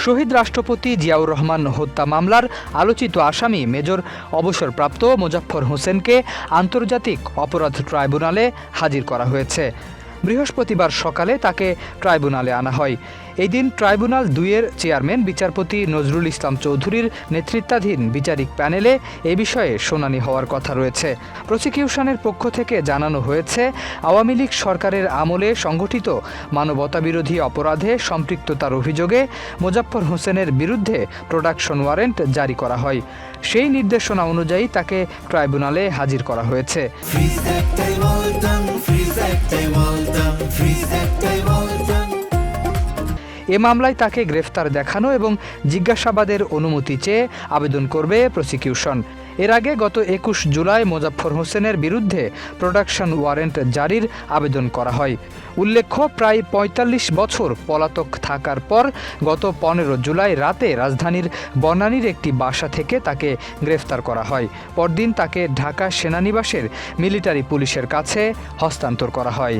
শহীদ রাষ্ট্রপতি জিয়াউর রহমান হত্যা মামলার আলোচিত আসামি মেজর অবসরপ্রাপ্ত মোজাফফর হোসেনকে আন্তর্জাতিক অপরাধ ট্রাইব্যুনালে হাজির করা হয়েছে। বৃহস্পতিবার সকালে তাকে ট্রাইব্যুনালে আনা হয়। এই দিন ট্রাইব্যুনাল ২-এর চেয়ারম্যান বিচারপতি নজরুল ইসলাম চৌধুরীর নেতৃত্বাধীন বিচারিক প্যানেলে এ বিষয়ে শুনানি হওয়ার কথা রয়েছে। প্রসিকিউশনের পক্ষ থেকে জানানো হয়েছে, আওয়ামী লীগ সরকারের আমলে সংগঠিত মানবতাবিরোধী অপরাধে সম্পৃক্ততার অভিযোগে মোজাফফর হোসেনের বিরুদ্ধে প্রোডাকশন ওয়ারেন্ট জারি করা হয়। সেই নির্দেশনা অনুযায়ী তাকে ট্রাইব্যুনালে হাজির করা হয়েছে। এ মামলায় তাকে গ্রেফতার দেখানো এবং জিজ্ঞাসাবাদের অনুমতি চেয়ে আবেদন করবে প্রসিকিউশন। এর আগে গত ২১ জুলাই মোজাফফর হোসেনের বিরুদ্ধে প্রোডাকশন ওয়ারেন্ট জারির আবেদন করা হয়। উল্লেখ্য, প্রায় ৪৫ বছর পলাতক থাকার পর গত ১৫ জুলাই রাতে রাজধানীর বনানীর একটি বাসা থেকে তাকে গ্রেফতার করা হয়। পরদিন তাকে ঢাকা সেনানিবাসের মিলিটারি পুলিশের কাছে হস্তান্তর করা হয়।